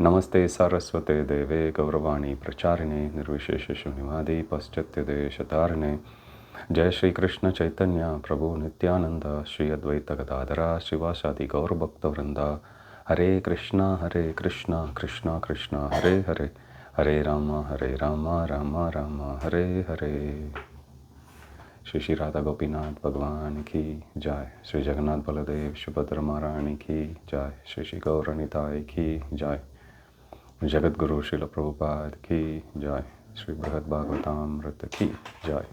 Namaste Saraswate Deve Gauravani Pracharine Nirvishesha Shunimadi Paschatya Shatarine Jai Shri Krishna Chaitanya Prabhu Nityananda Shri Advaita Gadadara Shivasadi Gaurabhakta Hare Krishna Krishna Krishna Hare Hare Hare Rama Rama Rama Hare Hare. Shri Radha Gopinath Bhagavan ki Jai. Shri Jagannath Baladev Subhadra Maharani ki Jai. Shri Gaura Nitai ki Jai. Jagat Guru Srila Prabhupada ki Jai. Sri Brihad Bhagavatamrita ki Jai.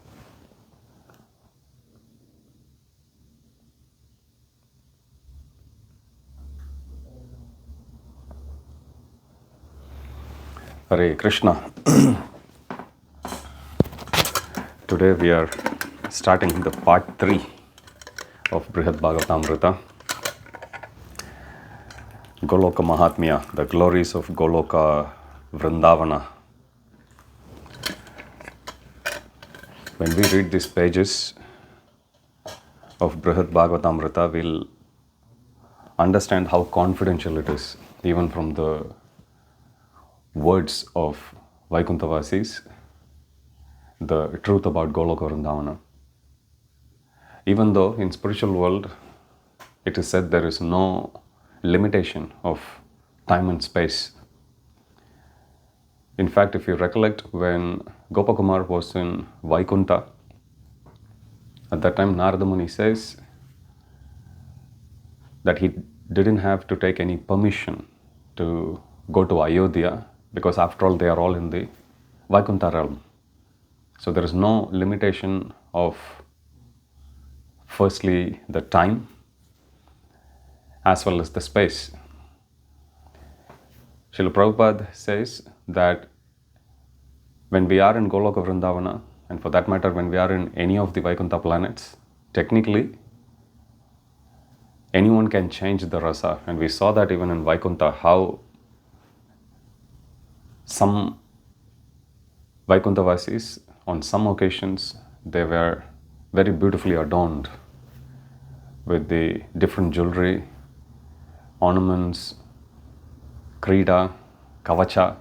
Hare Krishna. Today we are starting the part 3 of Brihad Bhagavatamrita. Goloka Mahatmya, the glories of Goloka Vrindavana. When we read these pages of Brihad Bhagavatamrita, we'll understand how confidential it is, even from the words of Vaikuntha Vasis, the truth about Goloka Vrindavana. Even though in spiritual world it is said there is no limitation of time and space. In fact, if you recollect, when Gopakumar was in Vaikuntha, at that time Narada Muni says that he didn't have to take any permission to go to Ayodhya, because after all they are all in the Vaikuntha realm. So there is no limitation of, firstly, the time as well as the space. Srila Prabhupada says that when we are in Goloka Vrindavana, and for that matter when we are in any of the Vaikuntha planets, technically anyone can change the rasa. And we saw that even in Vaikuntha, how some Vaikuntha Vasis, on some occasions, they were very beautifully adorned with the different jewelry, ornaments, krida, kavacha,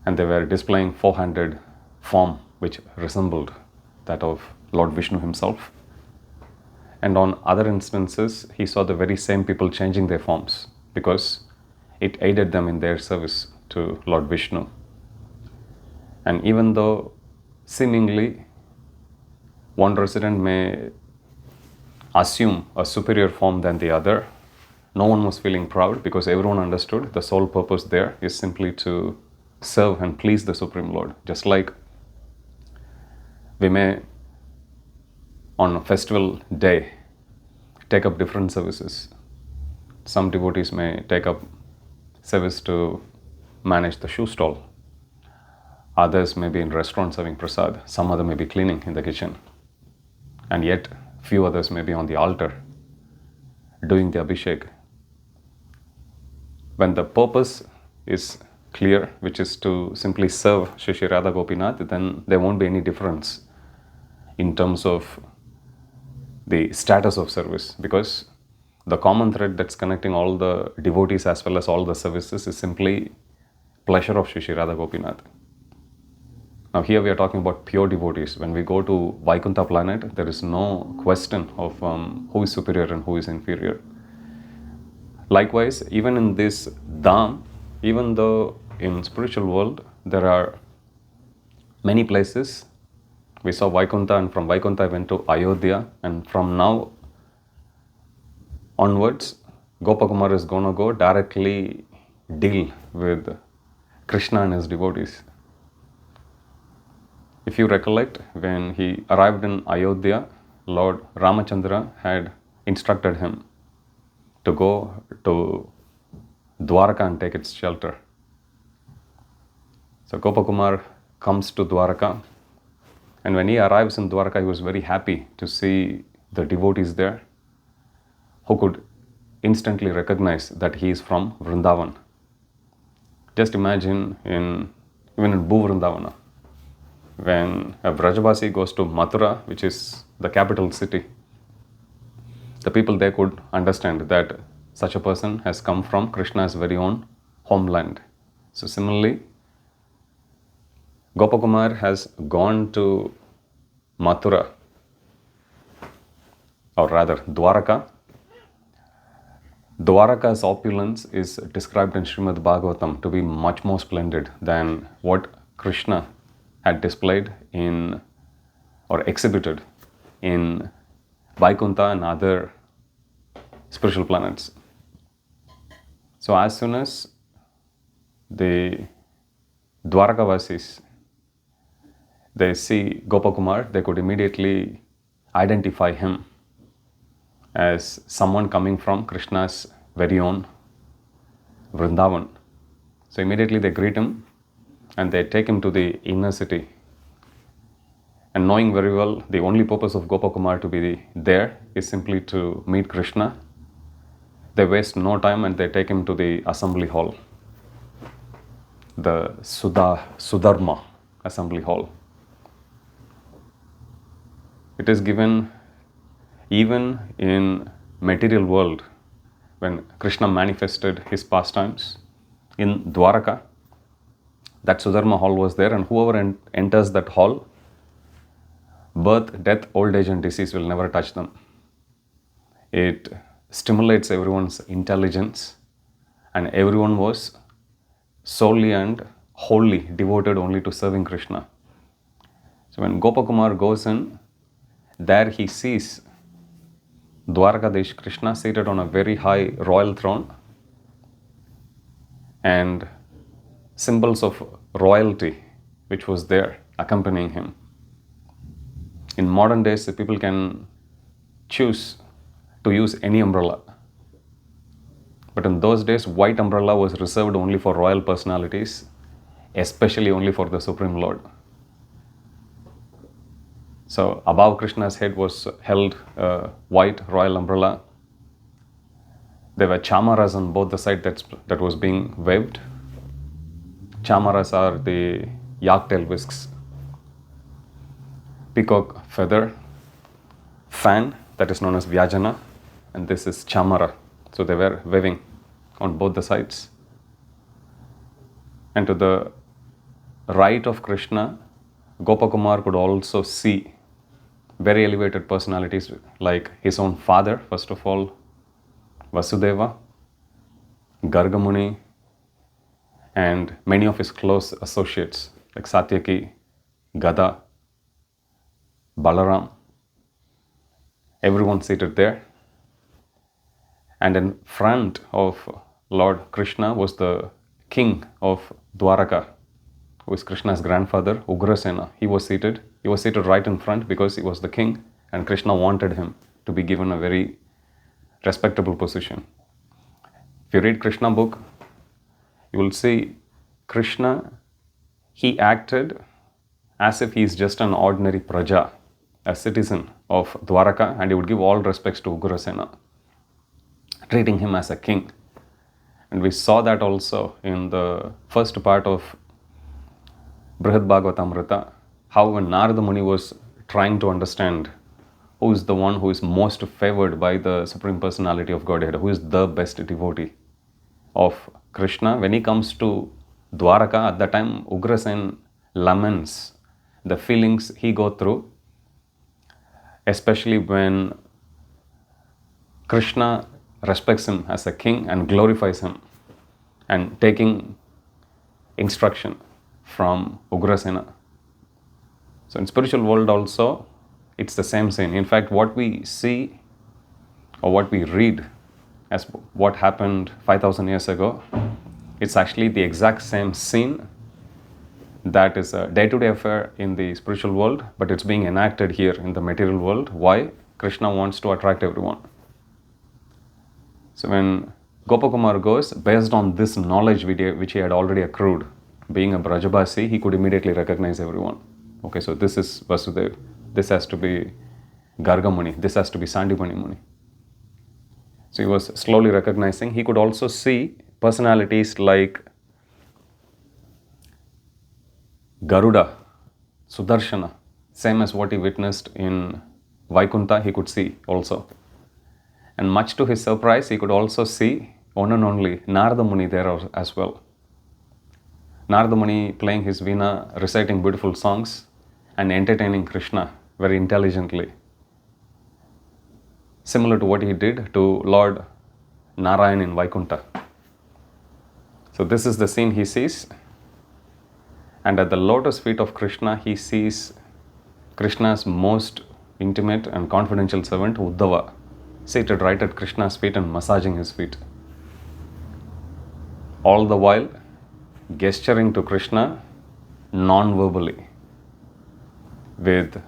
and they were displaying four-handed form which resembled that of Lord Vishnu himself. And on other instances, he saw the very same people changing their forms because it aided them in their service to Lord Vishnu. And even though seemingly one resident may assume a superior form than the other, no one was feeling proud, because everyone understood the sole purpose there is simply to serve and please the Supreme Lord. Just like we may on a festival day take up different services. Some devotees may take up service to manage the shoe stall. Others may be in restaurant serving prasad. Some other may be cleaning in the kitchen. And yet, few others may be on the altar doing the abhishek. When the purpose is clear, which is to simply serve Shri Radha Gopinath, then there won't be any difference in terms of the status of service, because the common thread that's connecting all the devotees as well as all the services is simply pleasure of Shri Radha Gopinath. Now here we are talking about pure devotees. When we go to Vaikuntha planet, there is no question of who is superior and who is inferior. Likewise, even in this Dham, even though in spiritual world there are many places, we saw Vaikuntha, and from Vaikuntha I went to Ayodhya, and from now onwards, Gopakumar is going to go directly deal with Krishna and his devotees. If you recollect, when he arrived in Ayodhya, Lord Ramachandra had instructed him to go to Dwaraka and take its shelter. So Gopakumar comes to Dwaraka, and when he arrives in Dwaraka, he was very happy to see the devotees there, who could instantly recognize that he is from Vrindavan. Just imagine even in Bhu Vrindavana, when a Vrajavasi goes to Mathura, which is the capital city, the people there could understand that such a person has come from Krishna's very own homeland. So similarly, Gopakumar has gone to Mathura, or rather Dwaraka. Dwaraka's opulence is described in Srimad Bhagavatam to be much more splendid than what Krishna had displayed in or exhibited in Vaikuntha and other spiritual planets. So as soon as the Dwarakavasis, they see Gopakumar, they could immediately identify him as someone coming from Krishna's very own Vrindavan. So immediately they greet him and they take him to the inner city. And knowing very well the only purpose of Gopakumar to be there is simply to meet Krishna, they waste no time and they take him to the assembly hall, the Sudharma assembly hall. It is given even in material world, when Krishna manifested his pastimes in Dwaraka, that Sudharma hall was there, and whoever enters that hall, birth, death, old age and disease will never touch them. It stimulates everyone's intelligence, and everyone was solely and wholly devoted only to serving Krishna. So when Gopakumar goes in, there he sees Dwarakadesh Krishna seated on a very high royal throne, and symbols of royalty which was there accompanying him. In modern days, people can choose to use any umbrella. But in those days, white umbrella was reserved only for royal personalities, especially only for the Supreme Lord. So above Krishna's head was held a white royal umbrella. There were chamaras on both the sides that was being waved. Chamaras are the yak-tail whisks. Peacock feather, fan, that is known as Vyajana, and this is chamara. So they were waving on both the sides. And to the right of Krishna, Gopakumar could also see very elevated personalities like his own father, first of all, Vasudeva, Gargamuni, and many of his close associates like Satyaki, Gada, Balaram, everyone seated there. And in front of Lord Krishna was the king of Dwaraka, who is Krishna's grandfather, Ugrasena. He was seated right in front because he was the king, and Krishna wanted him to be given a very respectable position. If you read Krishna book, you will see Krishna, he acted as if he is just an ordinary praja, a citizen of Dwaraka, and he would give all respects to Ugrasena, treating him as a king. And we saw that also in the first part of Brihad Bhagavatamrita, how when Narada Muni was trying to understand who is the one who is most favored by the Supreme Personality of Godhead, who is the best devotee of Krishna, when he comes to Dwaraka, at that time Ugrasen laments the feelings he go through, especially when Krishna respects him as a king and glorifies him, and taking instruction from Ugrasena. So in spiritual world also, it's the same scene. In fact, what we see or what we read as what happened 5,000 years ago, it's actually the exact same scene that is a day-to-day affair in the spiritual world, but it's being enacted here in the material world. Why? Krishna wants to attract everyone. So when Gopakumar goes, based on this knowledge which he had already accrued, being a Brajabasi, he could immediately recognize everyone. Okay, so this is Vasudev, this has to be Gargamuni, this has to be Sandipani Muni. So he was slowly recognizing. He could also see personalities like Garuda, Sudarshana, same as what he witnessed in Vaikuntha, he could see also. And much to his surprise, he could also see one and only Narada Muni there as well. Narada Muni playing his veena, reciting beautiful songs, and entertaining Krishna very intelligently. Similar to what he did to Lord Narayan in Vaikuntha. So this is the scene he sees. And at the lotus feet of Krishna, he sees Krishna's most intimate and confidential servant, Uddhava, seated right at Krishna's feet and massaging his feet. All the while gesturing to Krishna non-verbally with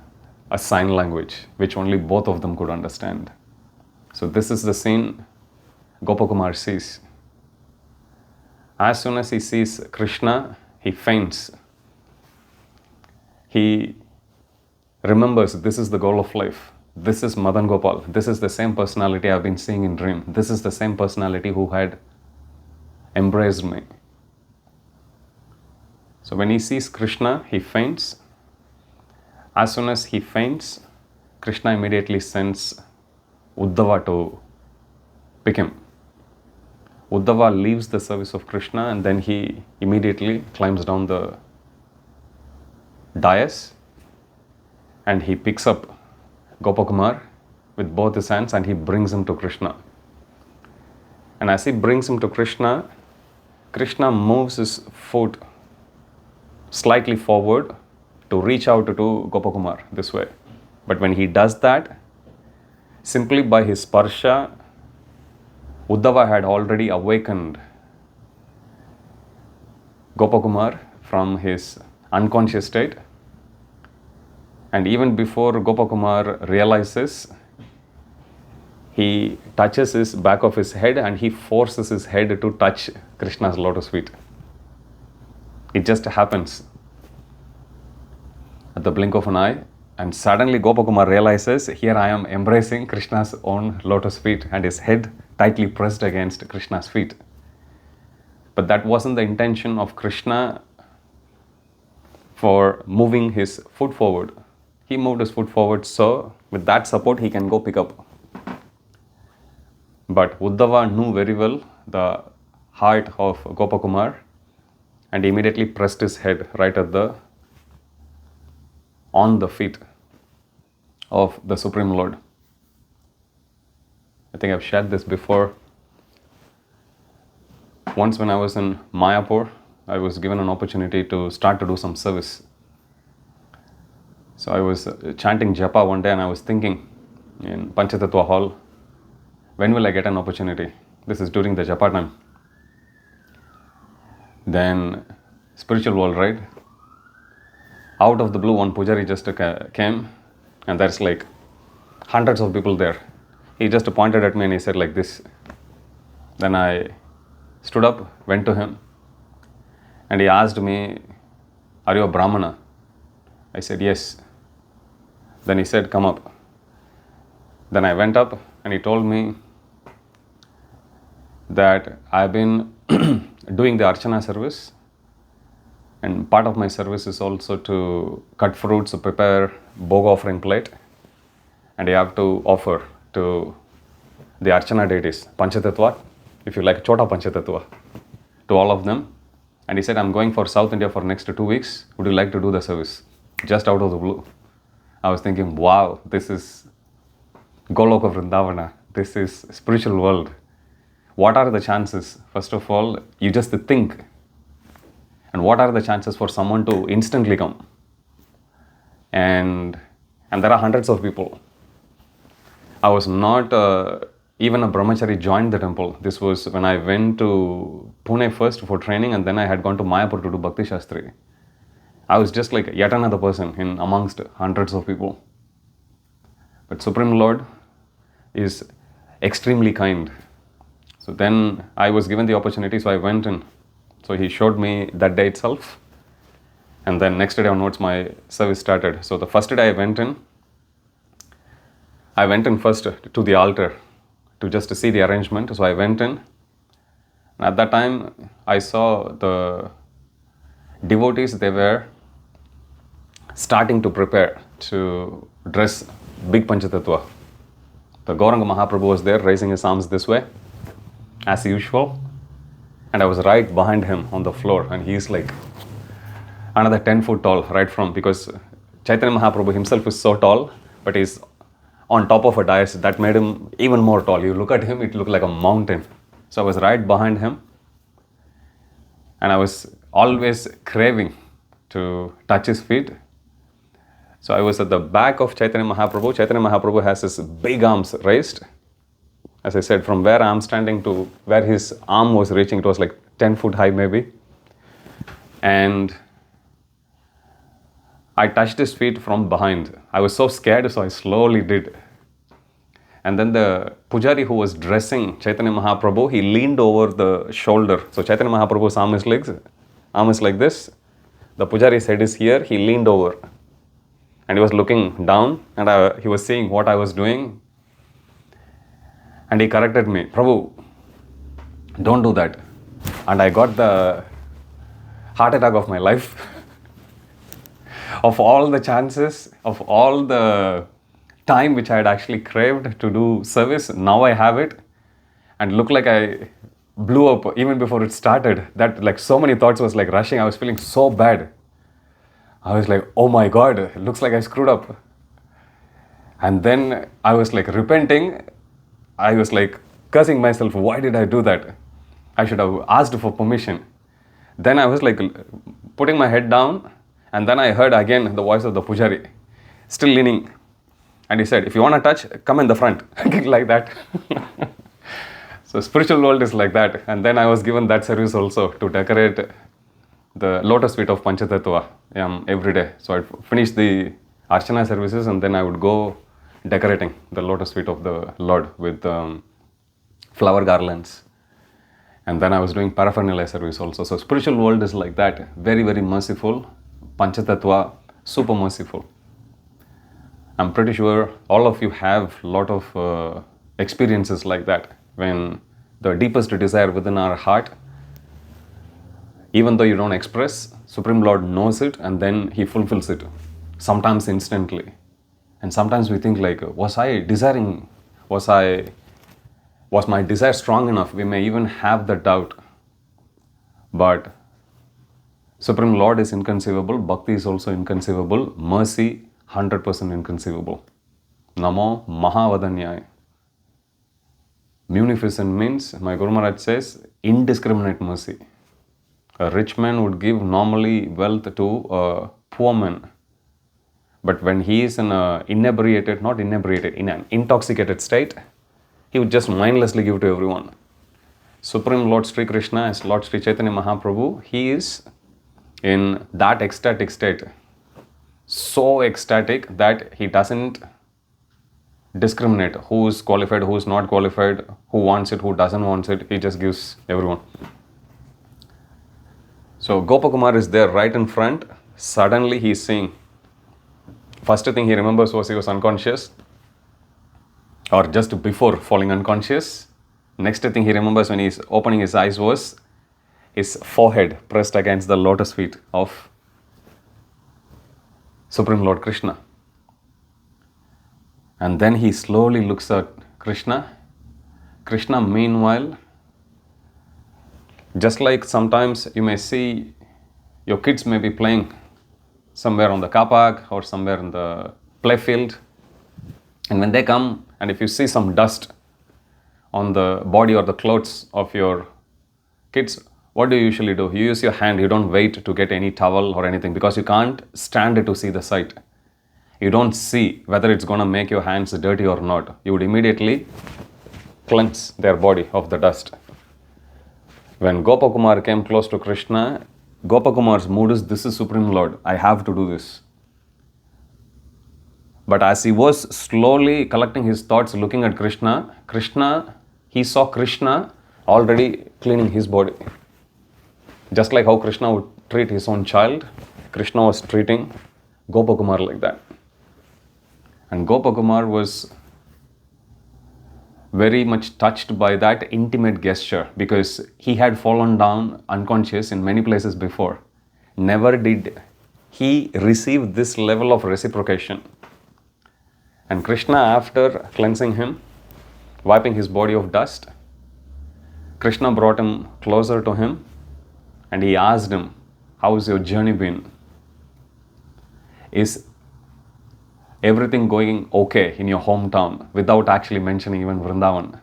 a sign language which only both of them could understand. So this is the scene Gopakumar sees. As soon as he sees Krishna, he faints. He remembers this is the goal of life. This is Madan Gopal. This is the same personality I've been seeing in dream. This is the same personality who had embraced me. So when he sees Krishna, he faints. As soon as he faints, Krishna immediately sends Uddhava to pick him. Uddhava leaves the service of Krishna and then he immediately climbs down the dais and he picks up Gopakumar with both his hands and he brings him to Krishna. And as he brings him to Krishna, Krishna moves his foot slightly forward to reach out to Gopakumar this way. But when he does that, simply by his sparsha, Uddhava had already awakened Gopakumar from his unconscious state. And even before Gopakumar realizes, he touches his back of his head and he forces his head to touch Krishna's lotus feet. It just happens at the blink of an eye, and suddenly Gopakumar realizes, here I am embracing Krishna's own lotus feet and his head tightly pressed against Krishna's feet. But that wasn't the intention of Krishna for moving his foot forward. He moved his foot forward so with that support he can go pick up. But Uddhava knew very well the heart of Gopakumar and immediately pressed his head right on the feet of the Supreme Lord. I think I've shared this before. Once when I was in Mayapur, I was given an opportunity to start to do some service. So I was chanting japa one day and I was thinking in Panchatattva hall, when will I get an opportunity? This is during the japa time. Then spiritual world, right? Out of the blue, one pujari just came and there's like hundreds of people there. He just pointed at me and he said like this. Then I stood up, went to him and he asked me, are you a Brahmana? I said, yes. Then he said, come up. Then I went up and he told me that I've been doing the Archana service, and part of my service is also to cut fruits, prepare bhog offering plate, and you have to offer to the Archana deities, Panchatattva, if you like, Chota Panchatattva, to all of them. And he said, I'm going for South India for next 2 weeks. Would you like to do the service? Just out of the blue. I was thinking, wow, this is Goloka Vrindavana. This is spiritual world. What are the chances? First of all, you just think. And what are the chances for someone to instantly come? And there are hundreds of people. I was not even a brahmachari joined the temple. This was when I went to Pune first for training and then I had gone to Mayapur to do Bhakti Shastri. I was just like yet another person in amongst hundreds of people. But Supreme Lord is extremely kind. So then I was given the opportunity, so I went in. So he showed me that day itself. And then next day onwards my service started. So the first day I went in first to the altar to just see the arrangement. So I went in. And at that time I saw the devotees, they were starting to prepare to dress big Panchatattva. The Gauranga Mahaprabhu was there raising his arms this way, as usual. And I was right behind him on the floor, and he's like another 10 foot tall, right from, because Chaitanya Mahaprabhu himself is so tall, but he's on top of a dais that made him even more tall. You look at him, it looked like a mountain. So I was right behind him, and I was always craving to touch his feet. So I was at the back of Chaitanya Mahaprabhu. Chaitanya Mahaprabhu has his big arms raised. As I said, from where I'm standing to where his arm was reaching, it was like 10 foot high maybe. And I touched his feet from behind. I was so scared, so I slowly did. And then the pujari who was dressing Chaitanya Mahaprabhu, he leaned over the shoulder. So Chaitanya Mahaprabhu's arm is like this. The pujari's head is here. He leaned over. And he was looking down, and he was seeing what I was doing. And he corrected me, Prabhu, don't do that. And I got the heart attack of my life. Of all the chances, of all the time which I had actually craved to do service, now I have it. And looked like I blew up even before it started. That like so many thoughts was like rushing. I was feeling so bad. I was like, oh my God, it looks like I screwed up. And then I was like repenting. I was like cursing myself, why did I do that? I should have asked for permission. Then I was like putting my head down, and then I heard again the voice of the pujari, still leaning. And he said, if you want to touch, come in the front. Like that. So spiritual world is like that. And then I was given that service also to decorate the lotus feet of Panchatattva every day. So I'd finish the Archana services, and then I would go decorating the lotus feet of the Lord with flower garlands. And then I was doing paraphernalia service also. So spiritual world is like that. Very, very merciful. Panchatattva, super merciful. I'm pretty sure all of you have a lot of experiences like that. When the deepest desire within our heart, even though you don't express, Supreme Lord knows it, and then He fulfills it. Sometimes instantly. And sometimes we think like, was my desire strong enough? We may even have the doubt. But Supreme Lord is inconceivable, Bhakti is also inconceivable, mercy 100% inconceivable. Namo Mahavadanyaya. Munificent means, my Guru Maharaj says, indiscriminate mercy. A rich man would give normally wealth to a poor man. But when he is in an in an intoxicated state, he would just mindlessly give to everyone. Supreme Lord Sri Krishna as Lord Sri Chaitanya Mahaprabhu, he is in that ecstatic state. So ecstatic that he doesn't discriminate who is qualified, who is not qualified, who wants it, who doesn't want it. He just gives everyone. So Gopakumar is there right in front. Suddenly he is seeing. First thing he remembers was he was unconscious, or just before falling unconscious. Next thing he remembers when he is opening his eyes was his forehead pressed against the lotus feet of Supreme Lord Krishna. And then he slowly looks at Krishna. Krishna, meanwhile, just like sometimes you may see your kids may be playing somewhere on the car park or somewhere in the play field, and when they come, and if you see some dust on the body or the clothes of your kids, what do you usually do? You use your hand. You don't wait to get any towel or anything, because you can't stand to see the sight. You don't see whether it's going to make your hands dirty or not. You would immediately cleanse their body of the dust. When Gopakumar came close to Krishna, Gopakumar's mood is, this is Supreme Lord, I have to do this. But as he was slowly collecting his thoughts, looking at Krishna, he saw Krishna already cleaning his body. Just like how Krishna would treat his own child, Krishna was treating Gopakumar like that. And Gopakumar was very much touched by that intimate gesture, because he had fallen down unconscious in many places before. Never did he receive this level of reciprocation. And Krishna, after cleansing him, wiping his body of dust, Krishna brought him closer to him and he asked him, how's your journey been? Is everything going okay in your hometown, without actually mentioning even Vrindavan?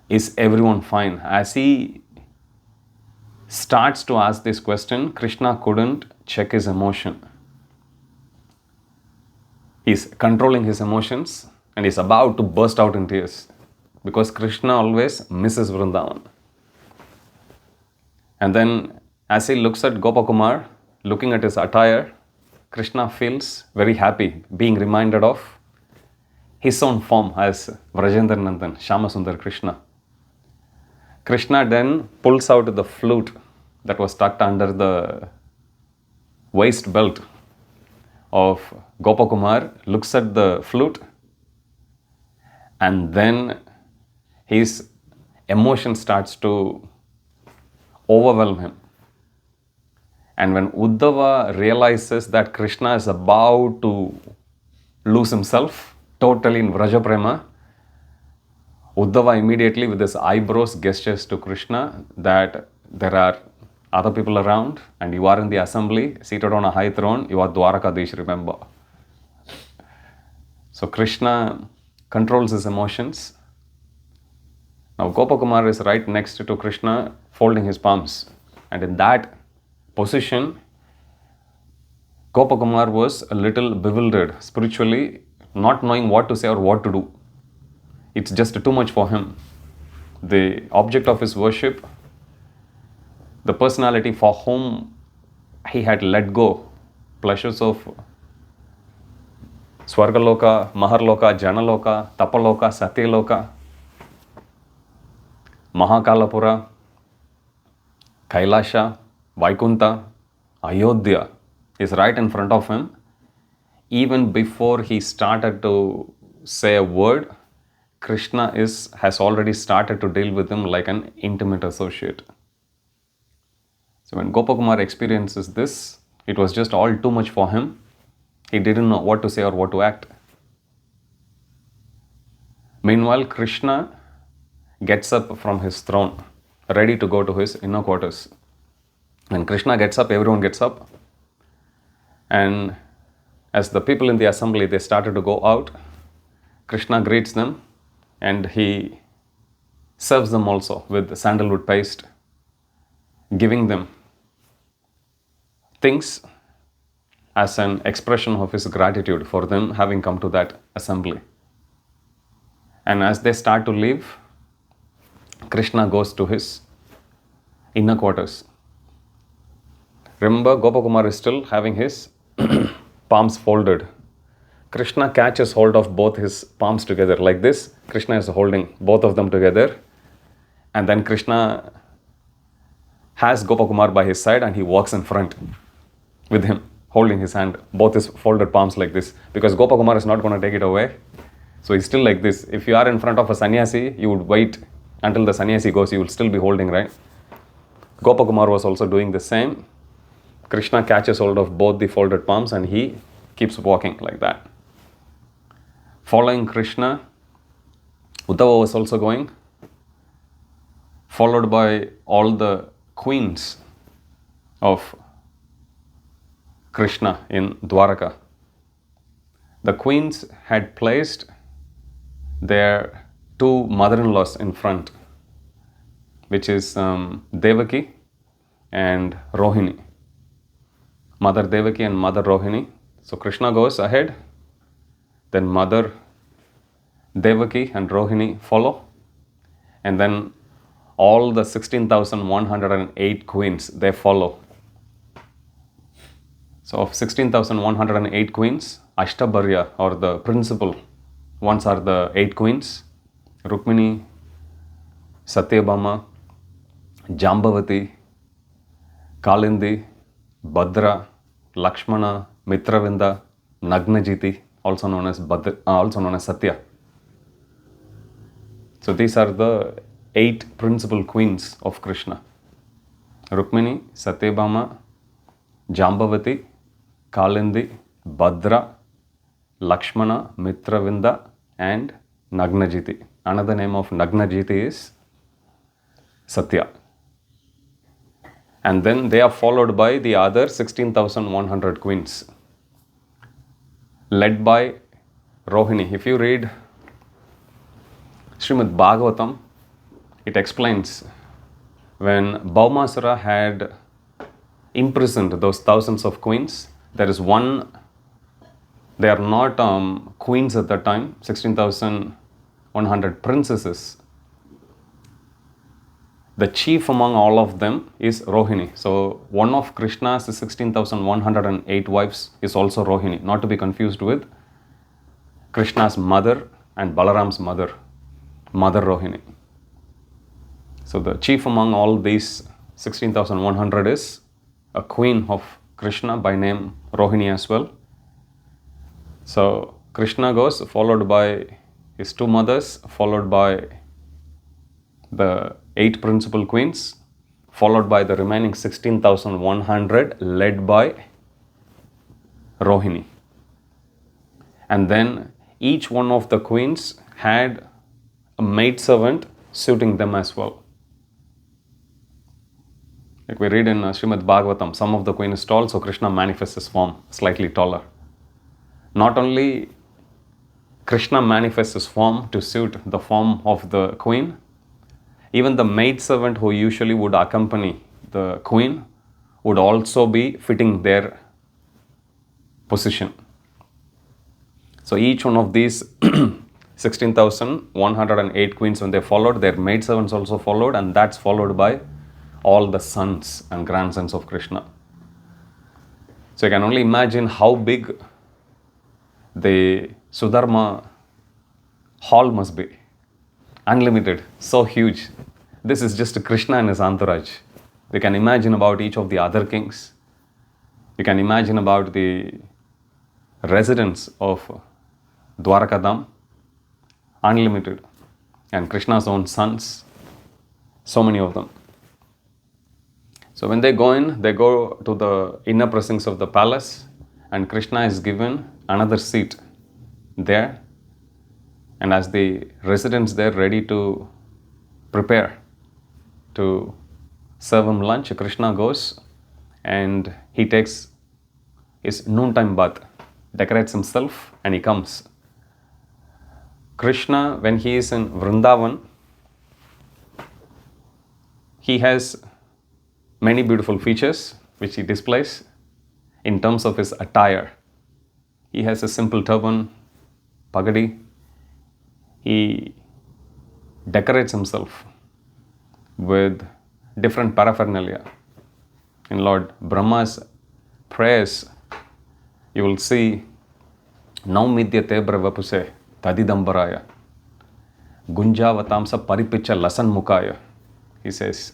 Is everyone fine? As he starts to ask this question, Krishna couldn't check his emotion. He's controlling his emotions and he's about to burst out in tears because Krishna always misses Vrindavan. And then as he looks at Gopakumar, looking at his attire, Krishna feels very happy being reminded of his own form as Vrajendra Nandan, Shyamasundar Krishna. Krishna then pulls out the flute that was tucked under the waist belt of Gopakumar, looks at the flute, and then his emotion starts to overwhelm him. And when Uddhava realizes that Krishna is about to lose himself totally in Vrajaprema, Uddhava immediately with his eyebrows gestures to Krishna that there are other people around and you are in the assembly, seated on a high throne, you are Dwaraka, remember. So Krishna controls his emotions. Now Gopakumar is right next to Krishna, folding his palms. And in that position, Gopakumar was a little bewildered spiritually, not knowing what to say or what to do. It's just too much for him. The object of his worship, the personality for whom he had let go pleasures of Swargaloka, Maharloka, Janaloka, Tapaloka, Satyaloka, Mahakalapura, Kailasha, Vaikuntha, Ayodhya is right in front of him. Even before he started to say a word, Krishna has already started to deal with him like an intimate associate. So when Gopakumar experiences this, it was just all too much for him. He didn't know what to say or what to act. Meanwhile, Krishna gets up from his throne, ready to go to his inner quarters. When Krishna gets up, everyone gets up. And as the people in the assembly, they started to go out, Krishna greets them and he serves them also with sandalwood paste, giving them things as an expression of his gratitude for them having come to that assembly. And as they start to leave, Krishna goes to his inner quarters. Remember, Gopakumar is still having his palms folded. Krishna catches hold of both his palms together like this. Krishna is holding both of them together. And then Krishna has Gopakumar by his side and he walks in front with him, holding his hand, both his folded palms like this. Because Gopakumar is not going to take it away. So he's still like this. If you are in front of a sannyasi, you would wait until the sannyasi goes, you will still be holding, right? Gopakumar was also doing the same. Krishna catches hold of both the folded palms and he keeps walking like that. Following Krishna, Uddhava was also going, followed by all the queens of Krishna in Dwaraka. The queens had placed their two mother-in-laws in front, which is Devaki and Rohini. Mother Devaki and Mother Rohini. So Krishna goes ahead, then Mother Devaki and Rohini follow, and then all the 16,108 queens, they follow. So of 16,108 queens, Ashtabharya or the principal ones are the 8 queens: Rukmini, Satyabhama, Jambavati, Kalindi, Bhadra, Lakshmana, Mitravinda, Nagnajiti, also known as Satya. So these are the 8 principal queens of Krishna: Rukmini, Satyabhama, Jambavati, Kalindi, Bhadra, Lakshmana, Mitravinda, and Nagnajiti. another name of Nagnajiti is Satya. And then they are followed by the other 16,100 queens, led by Rohini. If you read Srimad Bhagavatam, it explains when Bhaumasura had imprisoned those thousands of queens, there is one, they are not queens at that time, 16,100 princesses. The chief among all of them is Rohini. So one of Krishna's 16,108 wives is also Rohini, not to be confused with Krishna's mother and Balaram's mother, Mother Rohini. So the chief among all these 16,100 is a queen of Krishna by name Rohini as well. So Krishna goes, followed by his two mothers, followed by the 8 principal queens, followed by the remaining 16,100 led by Rohini. And then each one of the queens had a maidservant suiting them as well. Like we read in Srimad Bhagavatam, some of the queen is tall, so Krishna manifests his form slightly taller. Not only Krishna manifests his form to suit the form of the queen, even the maidservant who usually would accompany the queen would also be fitting their position. So each one of these 16,108 queens, when they followed, their maidservants also followed, and that's followed by all the sons and grandsons of Krishna. So you can only imagine how big the Sudharma hall must be. Unlimited, so huge. This is just Krishna and his entourage. You can imagine about each of the other kings. You can imagine about the residents of Dwaraka Dham. Unlimited. And Krishna's own sons, so many of them. So when they go in, they go to the inner precincts of the palace, and Krishna is given another seat there. And as the residents there ready to prepare to serve him lunch, Krishna goes and he takes his noontime bath, decorates himself, and he comes. Krishna, when he is in Vrindavan, he has many beautiful features which he displays in terms of his attire. He has a simple turban, pagadi. He decorates himself with different paraphernalia. In Lord Brahma's prayers, you will see Naumidya Tebra Vapuse Tadidambaraya Gunjavatamsa Paripicha Lasan Mukaya. He says,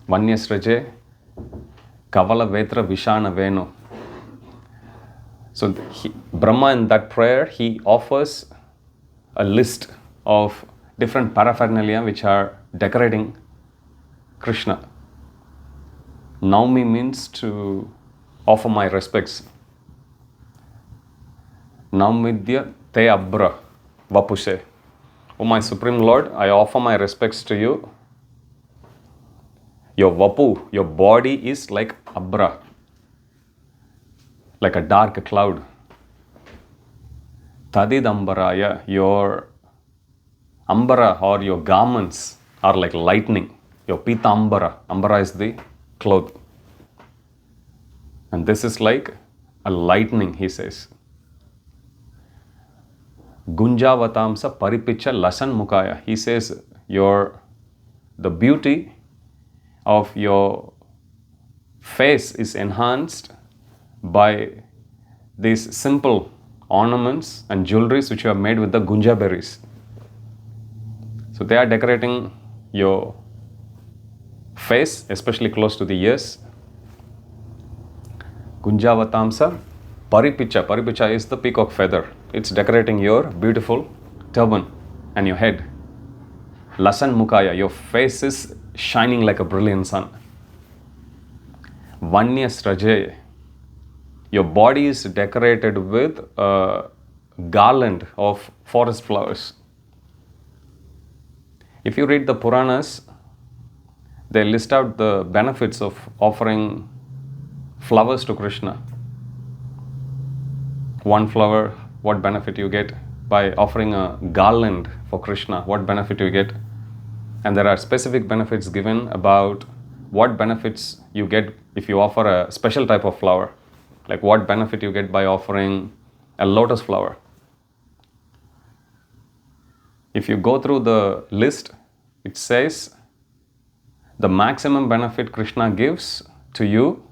Vanyasraje Kavala Vetra Vishana Venu. So Brahma in that prayer, he offers a list of different paraphernalia which are decorating Krishna. Naumi means to offer my respects. Naumidya te abra vapuse. O my Supreme Lord, I offer my respects to you. Your vapu, your body is like abra, like a dark cloud. Tadidambaraya, your ambara or your garments are like lightning. Your pitambara, ambara is the cloth. And this is like a lightning, he says. Gunjavatamsa paripicha lasan mukaya. He says, the beauty of your face is enhanced by these simple ornaments and jewelries which are made with the gunja berries. So they are decorating your face, especially close to the ears. Gunjavatamsa paripicha. Paripicha is the peacock feather. It's decorating your beautiful turban and your head. Lasan mukaya, your face is shining like a brilliant sun. Vanyasraje, your body is decorated with a garland of forest flowers. If you read the Puranas, they list out the benefits of offering flowers to Krishna. One flower, what benefit you get. By offering a garland for Krishna, what benefit you get. And there are specific benefits given about what benefits you get if you offer a special type of flower. Like what benefit you get by offering a lotus flower. If you go through the list, it says the maximum benefit Krishna gives to you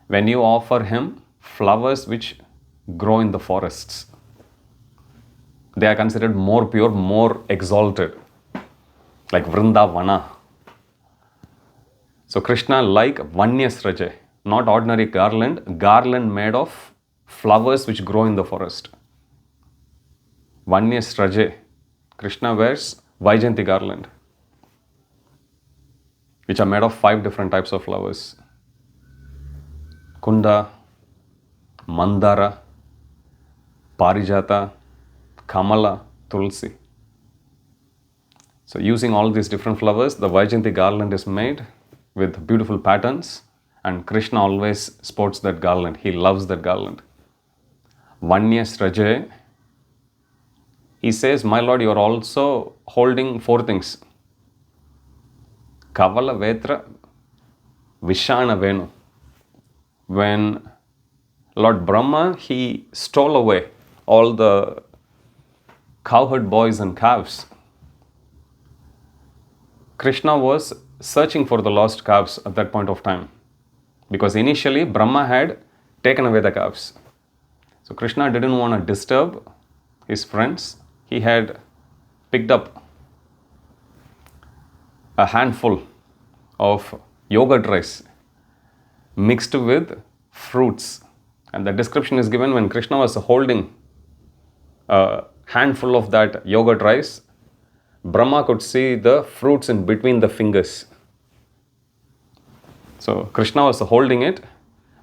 when you offer him flowers which grow in the forests. They are considered more pure, more exalted, like Vrindavana. So Krishna like Vanyasraja, not ordinary garland, garland made of flowers which grow in the forest. Vanyasraja, Krishna wears Vaijayanti garland, which are made of 5 different types of flowers. Kunda, Mandara, Parijata, Kamala, Tulsi. So using all these different flowers, the Vaijayanti garland is made with beautiful patterns, and Krishna always sports that garland. He loves that garland. Vanyasraja, he says, my Lord, you are also holding 4 things. Kavala, Vetra, Vishana, Venu. When Lord Brahma, he stole away all the cowherd boys and calves. Krishna was searching for the lost calves at that point of time, because initially Brahma had taken away the calves. So Krishna didn't want to disturb his friends. He had picked up a handful of yogurt rice mixed with fruits. And the description is given when Krishna was holding a handful of that yogurt rice, Brahma could see the fruits in between the fingers. So Krishna was holding it,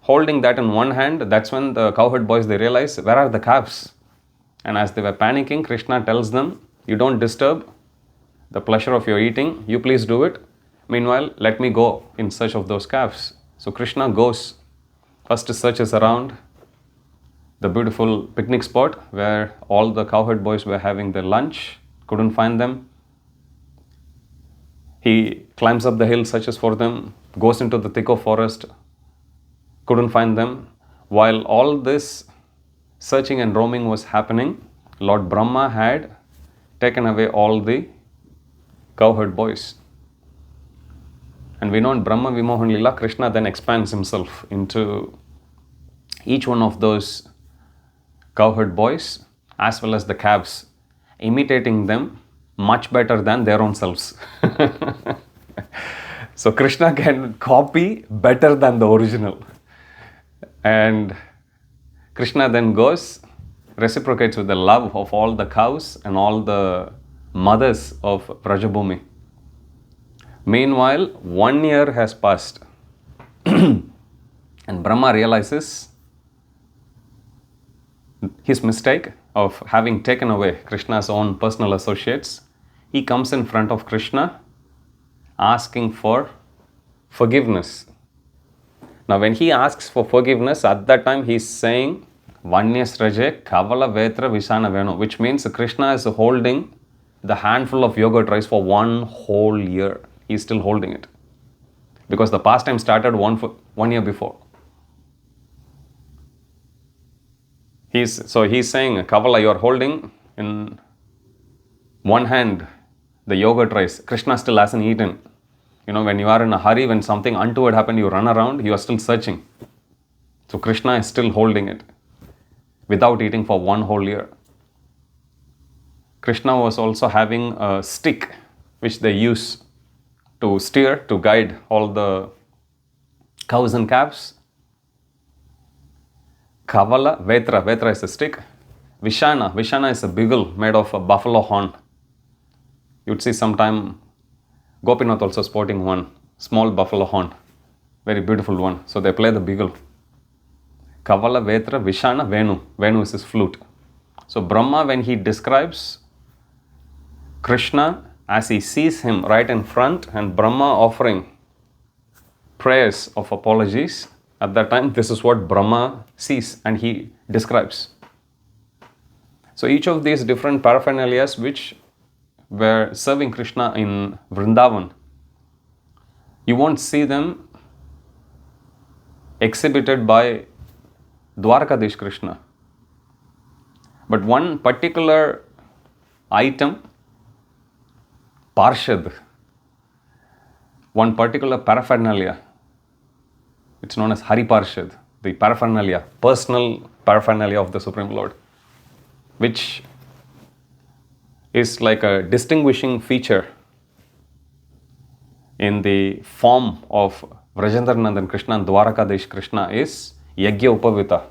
holding that in one hand. That's when the cowherd boys, they realized, where are the calves? And as they were panicking, Krishna tells them, you don't disturb the pleasure of your eating, you please do it. Meanwhile, let me go in search of those calves. So Krishna goes, first searches around the beautiful picnic spot where all the cowherd boys were having their lunch, couldn't find them. He climbs up the hill, searches for them, goes into the thick of forest, couldn't find them. While all this searching and roaming was happening, Lord Brahma had taken away all the cowherd boys. And we know in Brahma Vimohan Lila, Krishna then expands himself into each one of those cowherd boys as well as the calves, imitating them much better than their own selves. So Krishna can copy better than the original. And Krishna then goes, reciprocates with the love of all the cows and all the mothers of Brajabhumi. Meanwhile, 1 year has passed and Brahma realizes his mistake of having taken away Krishna's own personal associates. He comes in front of Krishna asking for forgiveness. Now when he asks for forgiveness, at that time he is saying Vanyasraja Kavala Vetra Visana Venu, which means Krishna is holding the handful of yogurt rice for 1 whole year. He is still holding it, because the pastime started 1 year before. He's saying, Kavala, you are holding in one hand the yogurt rice. Krishna still hasn't eaten. You know, when you are in a hurry, when something untoward happened, you run around, you are still searching. So Krishna is still holding it without eating for 1 whole year. Krishna was also having a stick which they use to steer, to guide all the cows and calves. Kavala, Vetra, Vetra is a stick. Vishana, Vishana is a bugle made of a buffalo horn. You'd see sometime Gopinath also sporting one, small buffalo horn, very beautiful one. So they play the bugle. Kavala, Vetra, Vishana, Venu. Venu is his flute. So Brahma, when he describes Krishna as he sees him right in front and Brahma offering prayers of apologies, at that time, this is what Brahma sees and he describes. So each of these different paraphernalias which were serving Krishna in Vrindavan, you won't see them exhibited by Dwarakadesh Krishna. But one particular item, Parshad, one particular paraphernalia, it's known as Hari Parshad, the paraphernalia, personal paraphernalia of the Supreme Lord, which is like a distinguishing feature in the form of Vrajendranandan Krishna and Dwarakadesh Krishna is Yagya Upavita.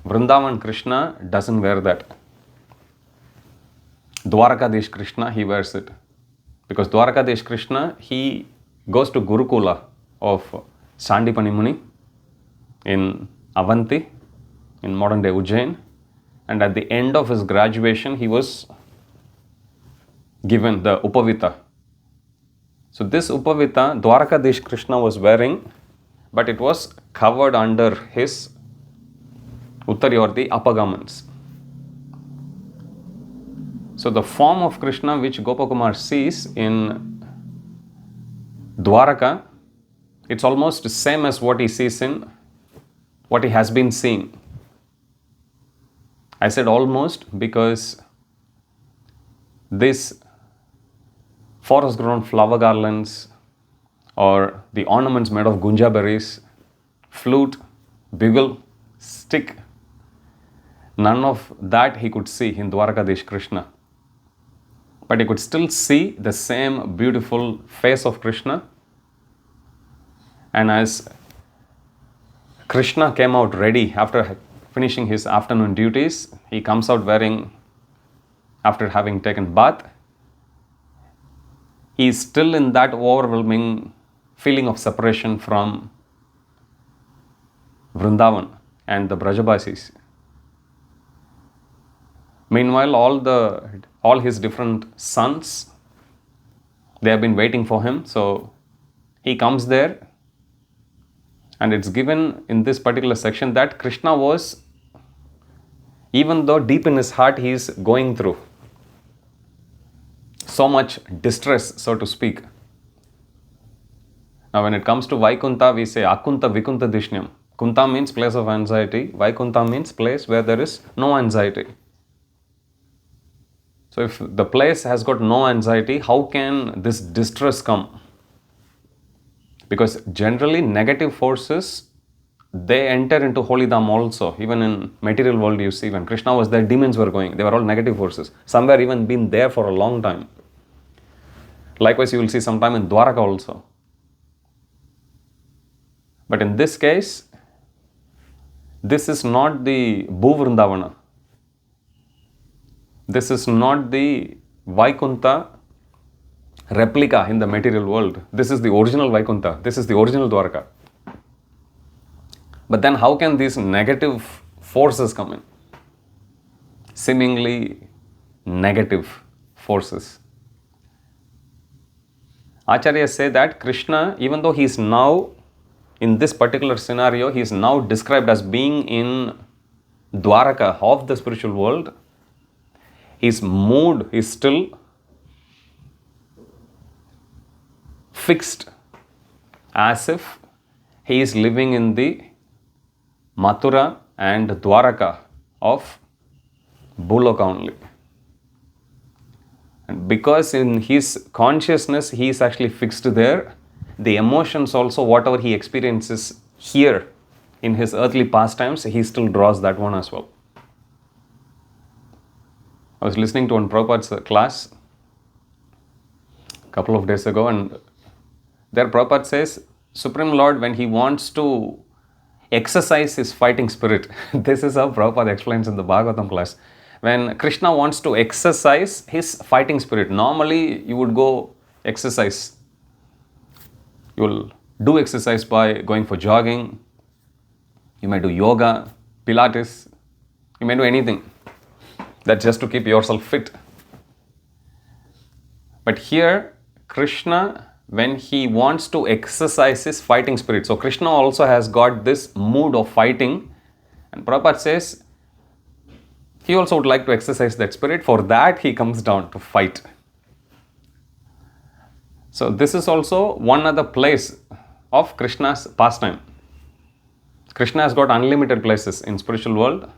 Vrindavan Krishna doesn't wear that. Dwarakadesh Krishna, he wears it. Because Dwarakadesh Krishna, he goes to Gurukula of Sandipani Muni in Avanti, in modern day Ujjain, and at the end of his graduation, he was given the Upavita. So this Upavita, Dwarakadesh Krishna was wearing, but it was covered under his Uttari or the upper garments. So the form of Krishna which Gopakumar sees in Dwaraka, it's almost the same as what he sees in what he has been seeing. I said almost because this forest grown flower garlands or the ornaments made of gunja berries, flute, bugle, stick, none of that he could see in Dwarakadesh Krishna. But he could still see the same beautiful face of Krishna. And as Krishna came out ready after finishing his afternoon duties, he comes out wearing, after having taken bath, he is still in that overwhelming feeling of separation from Vrindavan and the Brajabasis. Meanwhile, all his different sons, they have been waiting for him. So he comes there, and it's given in this particular section that Krishna was, even though deep in his heart he is going through so much distress, so to speak. Now when it comes to Vaikuntha, we say Akunta Vikunta Dishnyam. Kunta means place of anxiety, Vaikuntha means place where there is no anxiety. So if the place has got no anxiety, how can this distress come? Because generally negative forces, they enter into Holy Dham also. Even in material world you see, when Krishna was there, demons were going. They were all negative forces. Some were even been there for a long time. Likewise, you will see sometime in Dwaraka also. But in this case, this is not the Bhu Vrindavana. This is not the Vaikuntha replica in the material world. This is the original Vaikuntha. This is the original Dwaraka. But then how can these negative forces come in? Seemingly negative forces. Acharyas say that Krishna, even though he is now, in this particular scenario, he is now described as being in Dwaraka of the spiritual world, his mood is still fixed, as if he is living in the Mathura and Dwaraka of Bhuloka only. And because in his consciousness he is actually fixed there, the emotions also, whatever he experiences here in his earthly pastimes, he still draws that one as well. I was listening to one Prabhupada's class a couple of days ago, and there Prabhupada says, Supreme Lord, when he wants to exercise his fighting spirit, this is how Prabhupada explains in the Bhagavatam class. When Krishna wants to exercise his fighting spirit, normally you would go exercise. You will do exercise by going for jogging. You may do yoga, Pilates. You may do anything. That's just to keep yourself fit. But here, Krishna, when he wants to exercise his fighting spirit, so Krishna also has got this mood of fighting, and Prabhupada says he also would like to exercise that spirit. For that, he comes down to fight. So this is also one other place of Krishna's pastime. Krishna has got unlimited places in spiritual world,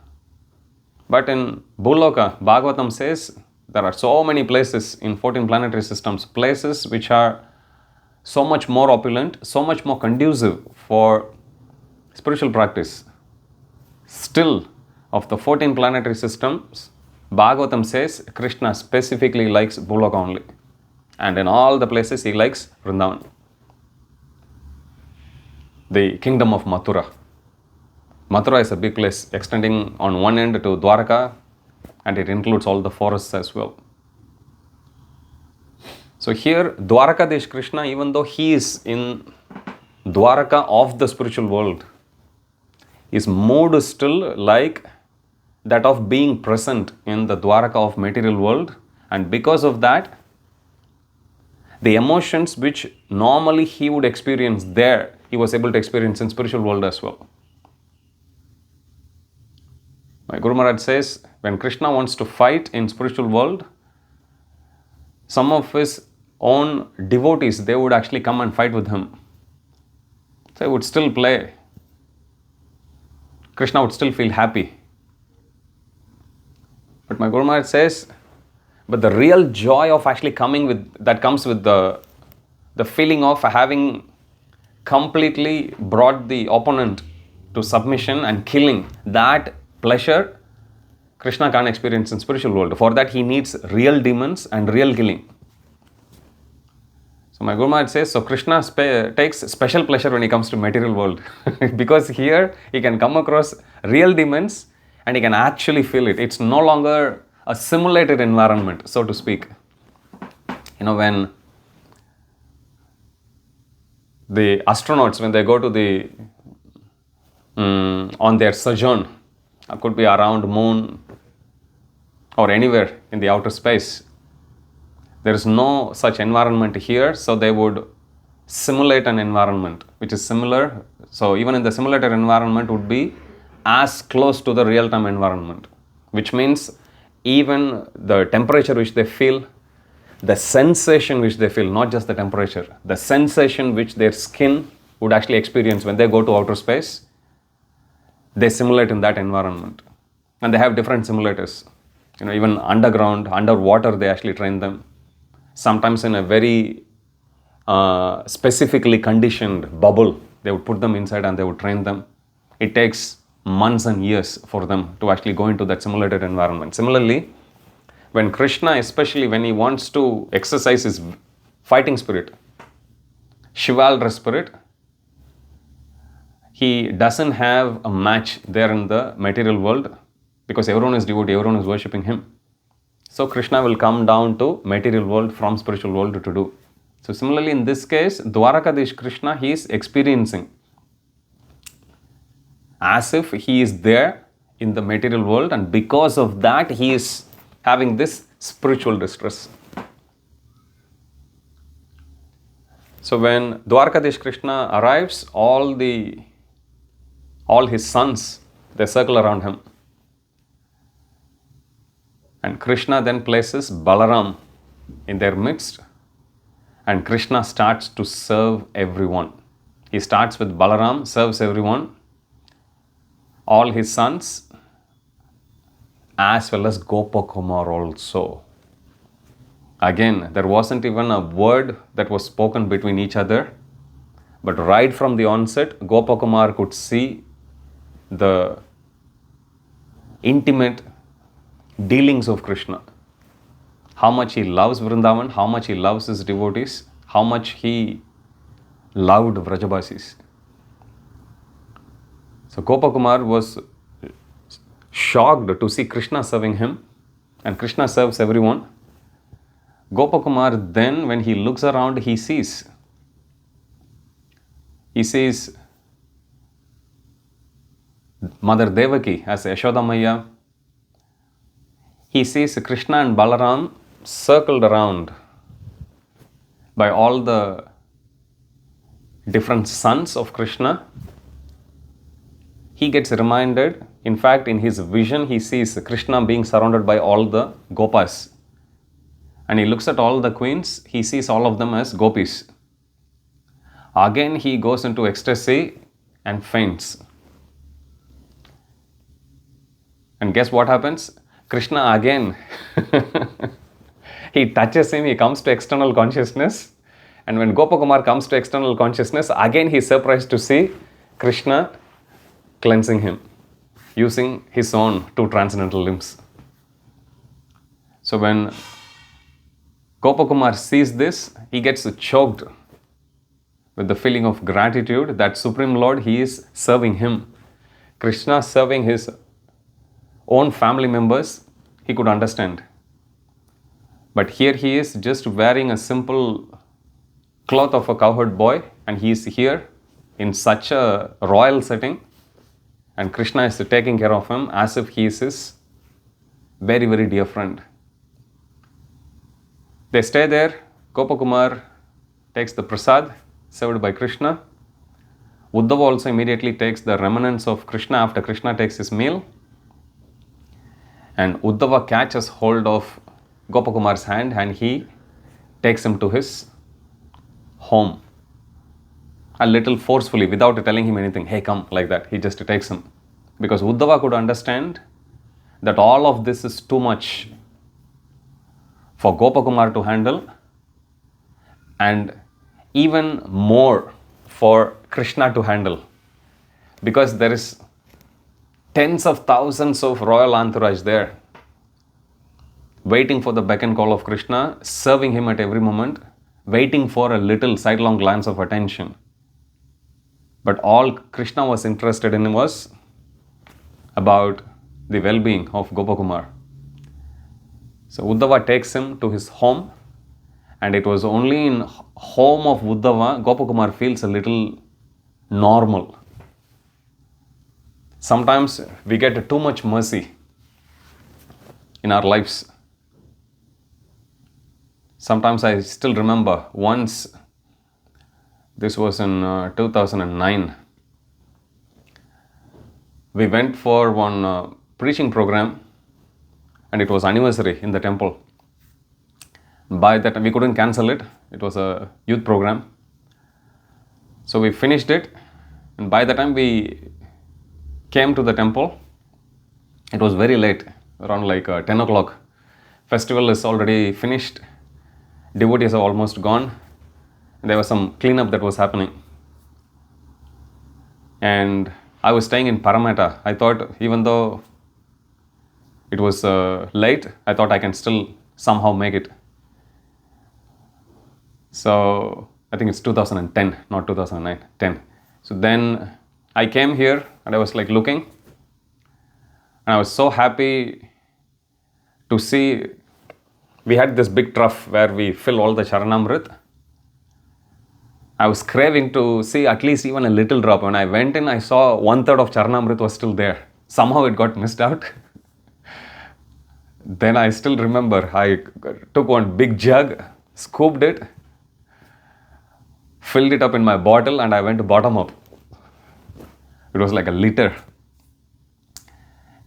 but in Bhuloka, Bhagavatam says there are so many places in 14 planetary systems, places which are so much more opulent, so much more conducive for spiritual practice. Still, of the 14 planetary systems, Bhagavatam says Krishna specifically likes Bhuloka only. And in all the places he likes Vrindavan, the kingdom of Mathura. Mathura is a big place extending on one end to Dwaraka, and it includes all the forests as well. So here, Dwarakadesh Krishna, even though he is in Dwaraka of the spiritual world, his mood is still like that of being present in the Dwaraka of material world, and because of that, the emotions which normally he would experience there, he was able to experience in spiritual world as well. My Guru Maharaj says, when Krishna wants to fight in spiritual world, some of his own devotees, they would actually come and fight with him. So he would still play. Krishna would still feel happy. But my Guru Maharaj says, but the real joy of actually coming with, that comes with the feeling of having completely brought the opponent to submission and killing, that pleasure Krishna can't experience in spiritual world. For that he needs real demons and real killing. So my Guru Maharaj says, so Krishna takes special pleasure when he comes to material world because here he can come across real demons and he can actually feel it. It's no longer a simulated environment, so to speak. You know, when the astronauts, when they go to the on their sojourn, could be around moon or anywhere in the outer space, there is no such environment here, so they would simulate an environment which is similar. So even in the simulated environment would be as close to the real-time environment, which means even the temperature which they feel, the sensation which they feel, not just the temperature, the sensation which their skin would actually experience when they go to outer space, they simulate in that environment. And they have different simulators. You know, even underground, underwater, they actually train them. Sometimes in a very specifically conditioned bubble, they would put them inside and they would train them. It takes months and years for them to actually go into that simulated environment. Similarly, when Krishna, especially when he wants to exercise his fighting spirit, chivalrous spirit, he doesn't have a match there in the material world because everyone is devotee, everyone is worshipping him. So Krishna will come down to material world from spiritual world to do. So similarly in this case, Dwarakadesh Krishna, he is experiencing as if he is there in the material world, and because of that he is having this spiritual distress. So when Dwarakadesh Krishna arrives, all his sons, they circle around him. And Krishna then places Balaram in their midst, and Krishna starts to serve everyone. He starts with Balaram, serves everyone, all his sons, as well as Gopakumar also. Again, there wasn't even a word that was spoken between each other, but right from the onset, Gopakumar could see the intimate dealings of Krishna. How much he loves Vrindavan, how much he loves his devotees, how much he loved Vrajabasis. So Gopakumar was shocked to see Krishna serving him, and Krishna serves everyone. Gopakumar then, when he looks around, he sees Mother Devaki as Yashoda Maya. He sees Krishna and Balaram circled around by all the different sons of Krishna, he gets reminded. In fact, in his vision, he sees Krishna being surrounded by all the gopas. And he looks at all the queens, he sees all of them as gopis. Again, he goes into ecstasy and faints. And guess what happens? Krishna again, he touches him, he comes to external consciousness. And when Gopakumar comes to external consciousness, again he is surprised to see Krishna cleansing him, using his own two transcendental limbs. So when Gopakumar sees this, he gets choked with the feeling of gratitude that Supreme Lord, he is serving him. Krishna serving his own family members, he could understand. But here he is just wearing a simple cloth of a cowherd boy, and he is here in such a royal setting, and Krishna is taking care of him as if he is his very, very dear friend. They stay there. Gopakumar takes the prasad served by Krishna. Uddhava also immediately takes the remnants of Krishna after Krishna takes his meal. And Uddhava catches hold of Gopakumar's hand and he takes him to his home. A little forcefully, without telling him anything. Hey, come, like that. He just takes him. Because Uddhava could understand that all of this is too much for Gopakumar to handle, and even more for Krishna to handle. Because there is tens of thousands of royal entourage there, waiting for the beck and call of Krishna, serving him at every moment, waiting for a little sidelong glance of attention. But all Krishna was interested in was about the well-being of Gopakumar. So Uddhava takes him to his home, and it was only in home of Uddhava Gopakumar feels a little normal. Sometimes we get too much mercy in our lives. Sometimes I still remember once, this was in 2009, we went for one preaching program, and it was anniversary in the temple. By that time, we couldn't cancel it. It was a youth program. So we finished it, and by the time we came to the temple, it was very late, around like 10 o'clock. Festival is already finished. Devotees are almost gone. There was some cleanup that was happening. And I was staying in Paramata. I thought, even though it was late, I thought I can still somehow make it. So I think it's 2010, not 2009, 10. So then I came here and I was like looking, and I was so happy to see. We had this big trough where we fill all the Charanamrit. I was craving to see at least even a little drop. When I went in, I saw 1/3 of Charanamrit was still there. Somehow it got missed out. Then I still remember I took one big jug, scooped it, filled it up in my bottle, and I went bottom up. It was like a liter.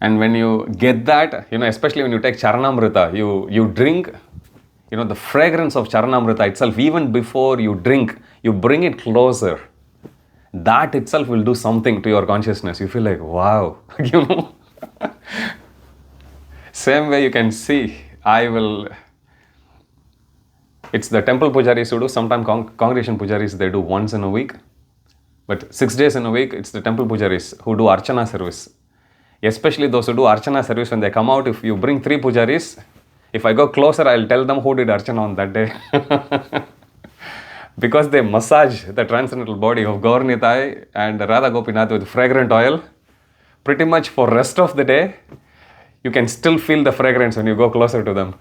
And when you get that, especially when you take Charanamrita, you drink, the fragrance of Charanamrita itself, even before you drink, you bring it closer. That itself will do something to your consciousness. You feel like, wow, Same way you can see, it's the temple pujaris who do, sometimes congregation pujaris, they do once in a week. But 6 days in a week, it's the temple pujaris who do Archana service. Especially those who do Archana service, when they come out, if you bring 3 pujaris, if I go closer, I'll tell them who did Archana on that day. Because they massage the transcendental body of Gaur Nitai and Radha Gopinath with fragrant oil, pretty much for rest of the day, you can still feel the fragrance when you go closer to them.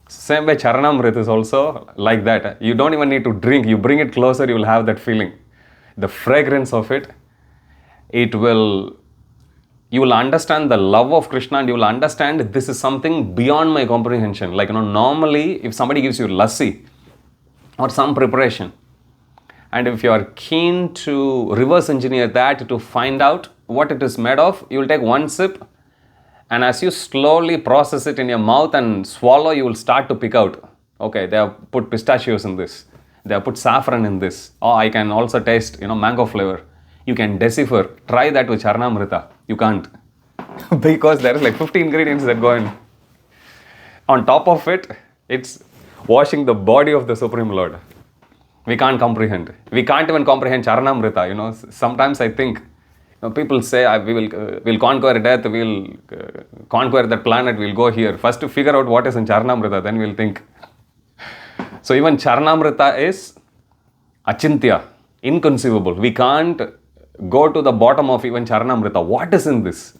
Same way Charanamrit is also like that. You don't even need to drink. You bring it closer, you will have that feeling. The fragrance of it, you will understand the love of Krishna, and you will understand this is something beyond my comprehension. Like, normally if somebody gives you lassi, or some preparation. And if you are keen to reverse engineer that to find out what it is made of, you will take one sip, and as you slowly process it in your mouth and swallow, you will start to pick out, okay, they have put pistachios in this, they have put saffron in this. Oh, I can also taste, mango flavor. You can decipher. Try that with Charnamrita. You can't. Because there is like 50 ingredients that go in. On top of it, it's washing the body of the Supreme Lord. We can't comprehend. We can't even comprehend Charnamrita. Sometimes I think, people say, we'll conquer death, we'll conquer that planet, we'll go here. First to figure out what is in Charnamrita, then we'll think. So even Charnamrita is achintya, inconceivable. We can't go to the bottom of even Charnamrita. What is in this?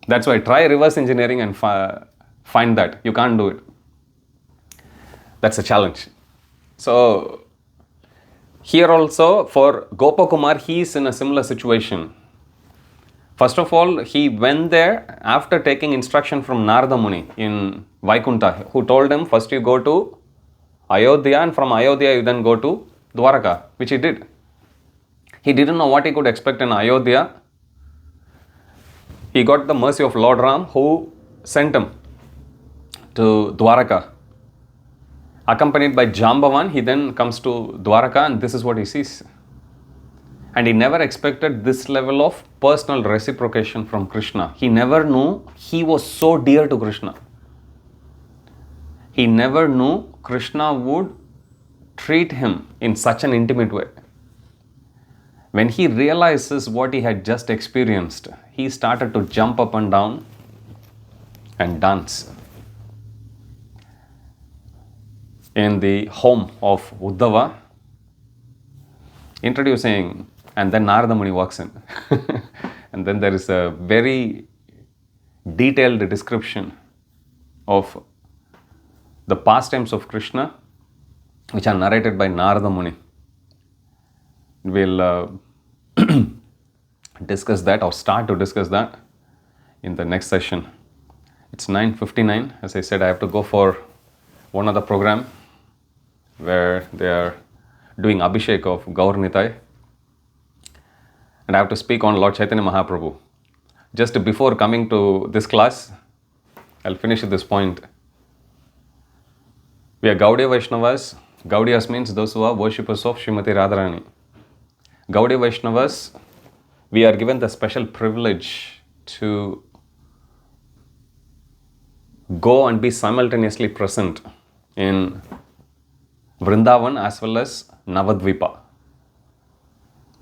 That's why try reverse engineering and find that. You can't do it. That's a challenge. So here also for Gopakumar, he is in a similar situation. First of all, he went there after taking instruction from Narada Muni in Vaikuntha, who told him, first you go to Ayodhya, and from Ayodhya you then go to Dwaraka, which he did. He didn't know what he could expect in Ayodhya. He got the mercy of Lord Ram, who sent him to Dwaraka. Accompanied by Jambavan, he then comes to Dwaraka, and this is what he sees. And he never expected this level of personal reciprocation from Krishna. He never knew he was so dear to Krishna. He never knew Krishna would treat him in such an intimate way. When he realizes what he had just experienced, he started to jump up and down and dance. In the home of Uddhava, introducing, and then Narada Muni walks in. And then there is a very detailed description of the pastimes of Krishna, which are narrated by Narada Muni. We'll discuss that, or start to discuss that in the next session. It's 9:59. As I said, I have to go for one other program where they are doing Abhishek of Gaur Nitai. And I have to speak on Lord Chaitanya Mahaprabhu. Just before coming to this class, I'll finish at this point. We are Gaudiya Vaishnavas. Gaudiyas means those who are worshippers of Srimati Radharani. Gaudiya Vaishnavas, we are given the special privilege to go and be simultaneously present in Vrindavan as well as Navadvipa.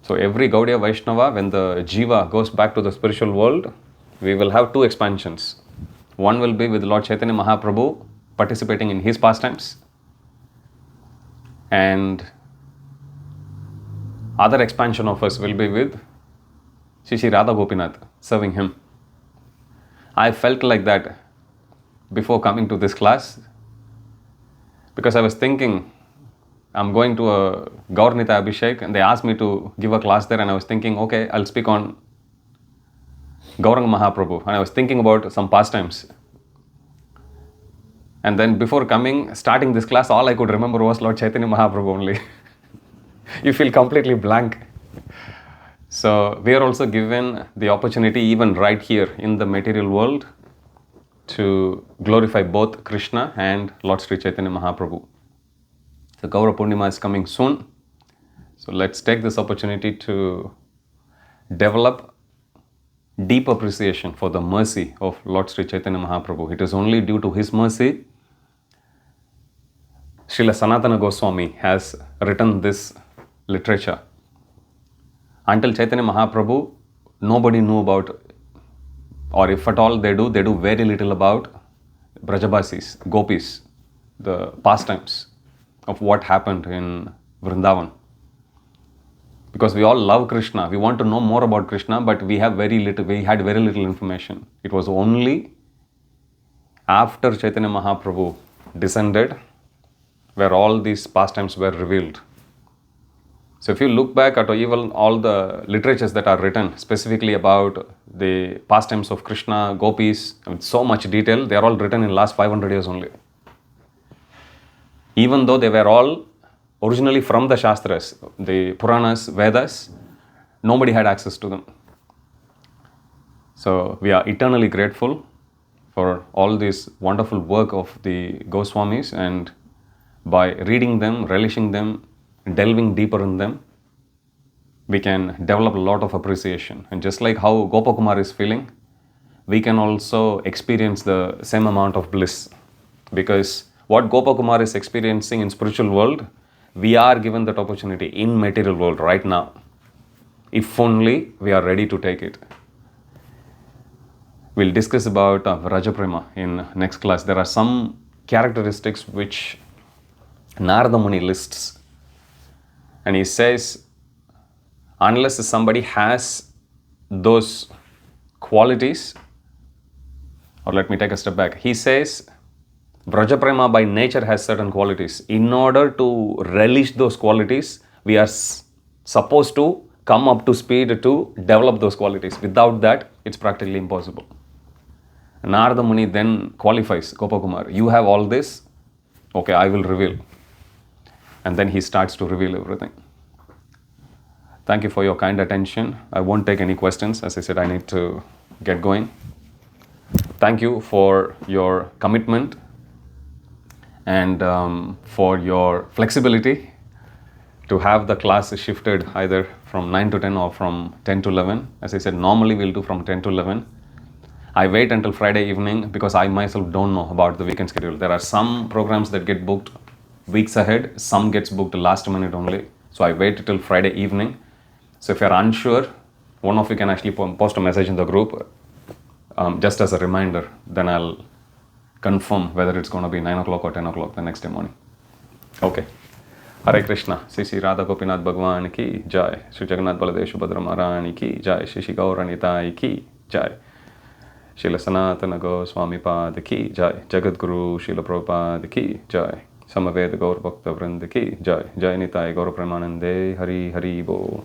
So every Gaudiya Vaishnava, when the Jiva goes back to the spiritual world, we will have two expansions. One will be with Lord Chaitanya Mahaprabhu participating in his pastimes, and other expansion of us will be with Shri Radha Gopinath, serving him. I felt like that before coming to this class, because I was thinking, I'm going to a Gaur Nitai Abhishek, and they asked me to give a class there, and I was thinking, okay, I'll speak on Gauranga Mahaprabhu, and I was thinking about some pastimes. And then before starting this class, all I could remember was Lord Chaitanya Mahaprabhu only. You feel completely blank. So we are also given the opportunity, even right here in the material world, to glorify both Krishna and Lord Sri Chaitanya Mahaprabhu. The Gaura Purnima is coming soon. So let's take this opportunity to develop deep appreciation for the mercy of Lord Sri Chaitanya Mahaprabhu. It is only due to his mercy Srila Sanatana Goswami has written this literature. Until Chaitanya Mahaprabhu, nobody knew about, or if at all they do very little about Brajabasis, Gopis, the pastimes of what happened in Vrindavan. Because we all love Krishna, we want to know more about Krishna, but we had very little information. It was only after Chaitanya Mahaprabhu descended where all these pastimes were revealed. So if you look back at even all the literatures that are written specifically about the pastimes of Krishna, Gopis, with so much detail, they are all written in last 500 years only. Even though they were all originally from the Shastras, the Puranas, Vedas, nobody had access to them. So we are eternally grateful for all this wonderful work of the Goswamis, and by reading them, relishing them, delving deeper in them, we can develop a lot of appreciation. And just like how Gopakumar is feeling, we can also experience the same amount of bliss. Because what Gopakumar is experiencing in spiritual world, we are given that opportunity in material world right now. If only we are ready to take it. We'll discuss about Rajaprema in next class. There are some characteristics which Narada Muni lists. And he says, unless somebody has those qualities, or let me take a step back. He says, Vrajaprema by nature has certain qualities. In order to relish those qualities, we are supposed to come up to speed to develop those qualities. Without that, it's practically impossible. Narada Muni then qualifies Gopakumar. You have all this, okay, I will reveal. And then he starts to reveal everything. Thank you for your kind attention. I won't take any questions. As I said, I need to get going. Thank you for your commitment and for your flexibility to have the class shifted either from 9 to 10 or from 10 to 11. As I said, normally we'll do from 10 to 11. I wait until Friday evening because I myself don't know about the weekend schedule. There are some programs that get booked weeks ahead, some gets booked last minute only. So I wait till Friday evening. So if you're unsure, one of you can actually post a message in the group just as a reminder. Then I'll confirm whether it's going to be 9 o'clock or 10 o'clock the next day morning. Okay. Hare Krishna. Sri Radha Gopinath Bhagwan ki jai. Sri Jagannath Baladev Subhadra Maharani ki jai. Shri Gauranitai ki jai. Srila Sanatana Goswami Pad ki jai. Jagat Guru Srila Prabhupada ki jai. Samaveda Gaur Bhakta Vrinda ki jai. Jai Nitai Gaur Premanande Hari Hari Bo.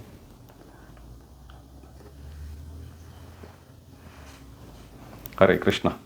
Hare Krishna.